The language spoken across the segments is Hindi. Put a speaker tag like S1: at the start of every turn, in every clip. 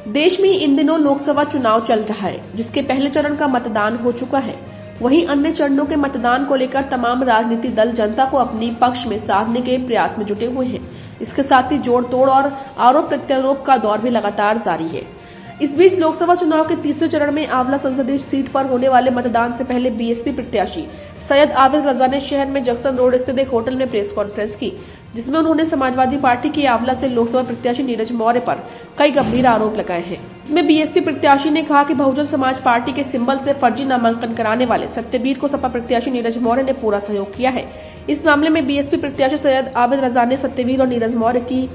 S1: देश में इन दिनों लोकसभा चुनाव चल रहा है, जिसके पहले चरण का मतदान हो चुका है। वहीं अन्य चरणों के मतदान को लेकर तमाम राजनीतिक दल जनता को अपनी पक्ष में साधने के प्रयास में जुटे हुए हैं। इसके साथ ही जोड़ तोड़ और आरोप प्रत्यारोप का दौर भी लगातार जारी है। इस बीच लोकसभा चुनाव के तीसरे चरण में आंवला संसदीय सीट पर होने वाले मतदान से पहले बीएसपी प्रत्याशी सैयद आबिद रजा ने शहर में जंक्शन रोड स्थित एक होटल में प्रेस कॉन्फ्रेंस की, जिसमें उन्होंने समाजवादी पार्टी की आंवला से लोकसभा प्रत्याशी नीरज मौर्य पर कई गंभीर आरोप लगाए हैं। इसमें बीएसपी प्रत्याशी ने कहा कि बहुजन समाज पार्टी के सिंबल से फर्जी नामांकन कराने वाले सत्यवीर को सपा प्रत्याशी नीरज मौर्य ने पूरा सहयोग किया है। इस मामले में बीएसपी प्रत्याशी सैयद आबिद रजा ने सत्यवीर और नीरज मौर्य की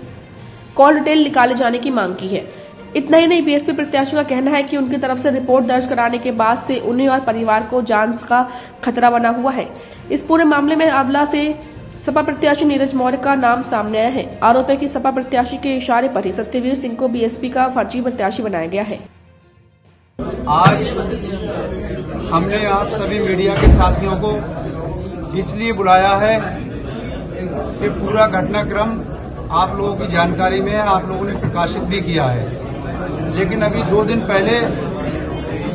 S1: कॉल डिटेल निकाले जाने की मांग की है। इतना ही नहीं, बीएसपी प्रत्याशी का कहना है कि उनकी तरफ से रिपोर्ट दर्ज कराने के बाद से उन्हें और परिवार को जान का खतरा बना हुआ है। इस पूरे मामले में आंवला से सपा प्रत्याशी नीरज मौर्य का नाम सामने आया है। आरोप है कि सपा प्रत्याशी के इशारे पर ही सत्यवीर सिंह को बीएसपी का फर्जी प्रत्याशी बनाया गया है।
S2: आज हमने आप सभी मीडिया के साथियों को इसलिए बुलाया है कि पूरा घटनाक्रम आप लोगों की जानकारी में है, आप लोगों ने प्रकाशित भी किया है। लेकिन अभी 2 दिन पहले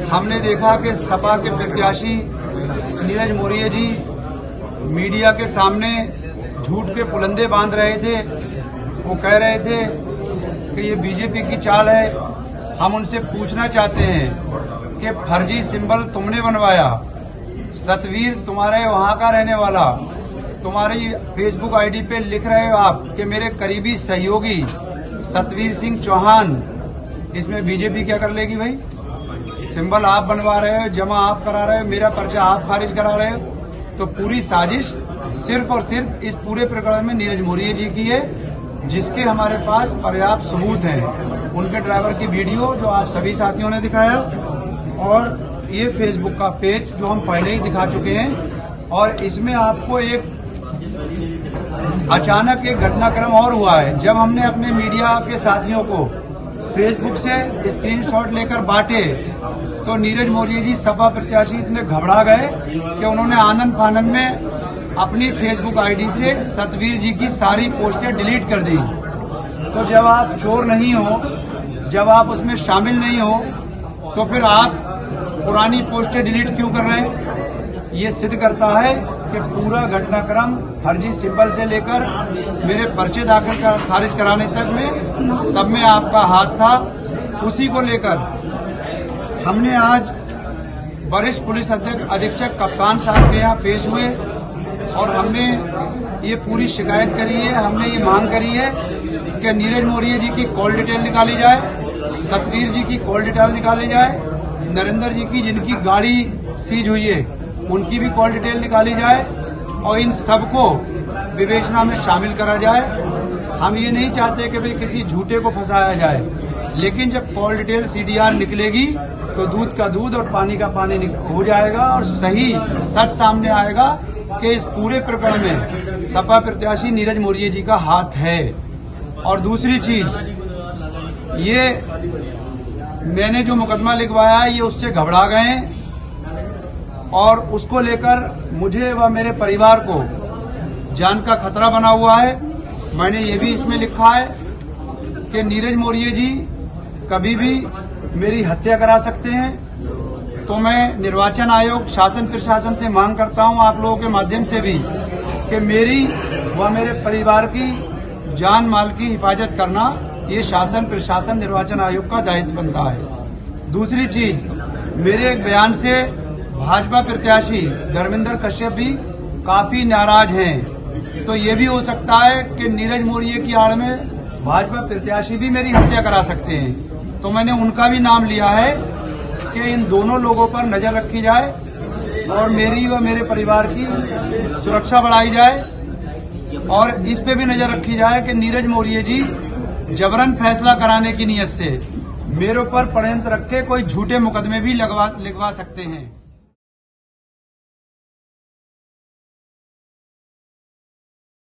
S2: हमने देखा कि सपा के प्रत्याशी नीरज मौर्य जी मीडिया के सामने झूठ के पुलंदे बांध रहे थे। वो कह रहे थे कि ये बीजेपी की चाल है। हम उनसे पूछना चाहते हैं कि फर्जी सिंबल तुमने बनवाया, सतवीर तुम्हारे वहां का रहने वाला, तुम्हारी फेसबुक आईडी पे लिख रहे हो आप कि मेरे करीबी सहयोगी सतवीर सिंह चौहान, इसमें बीजेपी क्या कर लेगी भाई? सिंबल आप बनवा रहे हो, जमा आप करा रहे हो, मेरा पर्चा आप खारिज करा रहे हो। तो पूरी साजिश सिर्फ और सिर्फ इस पूरे प्रकरण में नीरज मौर्य जी की है, जिसके हमारे पास पर्याप्त सबूत हैं। उनके ड्राइवर की वीडियो जो आप सभी साथियों ने दिखाया, और ये फेसबुक का पेज जो हम पहले ही दिखा चुके हैं। और इसमें आपको एक अचानक एक घटनाक्रम और हुआ है। जब हमने अपने मीडिया के साथियों को फेसबुक से स्क्रीनशॉट लेकर बांटे, तो नीरज मौर्य जी सपा प्रत्याशी इतने घबरा गए कि उन्होंने आनंद फानंद में अपनी फेसबुक आईडी से सतवीर जी की सारी पोस्टें डिलीट कर दी। तो जब आप चोर नहीं हो, जब आप उसमें शामिल नहीं हो, तो फिर आप पुरानी पोस्टें डिलीट क्यों कर रहे हैं? ये सिद्ध करता है कि पूरा घटनाक्रम फर्जी सिंबल से लेकर मेरे पर्चे दाखिल खारिज कराने तक में सब में आपका हाथ था। उसी को लेकर हमने आज वरिष्ठ पुलिस अधीक्षक कप्तान साहब के यहाँ पेश हुए और हमने ये पूरी शिकायत करी है। हमने ये मांग करी है कि नीरज मौर्य जी की कॉल डिटेल निकाली जाए, सतवीर जी की कॉल डिटेल निकाली जाए, नरेंद्र जी की जिनकी गाड़ी सीज हुई है उनकी भी कॉल डिटेल निकाली जाए और इन सबको विवेचना में शामिल करा जाए। हम ये नहीं चाहते कि भाई किसी झूठे को फंसाया जाए, लेकिन जब कॉल डिटेल सीडीआर निकलेगी तो दूध का दूध और पानी का पानी हो जाएगा और सही सच सामने आएगा कि इस पूरे प्रकरण में सपा प्रत्याशी नीरज मौर्य जी का हाथ है। और दूसरी चीज, ये मैंने जो मुकदमा लिखवाया ये उससे घबरा गए और उसको लेकर मुझे व मेरे परिवार को जान का खतरा बना हुआ है। मैंने ये भी इसमें लिखा है कि नीरज मौर्य जी कभी भी मेरी हत्या करा सकते हैं। तो मैं निर्वाचन आयोग, शासन प्रशासन से मांग करता हूं आप लोगों के माध्यम से भी कि मेरी व मेरे परिवार की जान माल की हिफाजत करना ये शासन प्रशासन निर्वाचन आयोग का दायित्व बनता है। दूसरी चीज, मेरे एक बयान से भाजपा प्रत्याशी धर्मेंद्र कश्यप भी काफी नाराज हैं। तो ये भी हो सकता है कि नीरज मौर्य की आड़ में भाजपा प्रत्याशी भी मेरी हत्या करा सकते हैं। तो मैंने उनका भी नाम लिया है कि इन दोनों लोगों पर नजर रखी जाए और मेरी व मेरे परिवार की सुरक्षा बढ़ाई जाए। और इस पे भी नजर रखी जाए कि नीरज मौर्य जी जबरन फैसला कराने की नीयत से मेरे ऊपर षड्यंत्र रख के कोई झूठे मुकदमे भी लिखवा सकते हैं।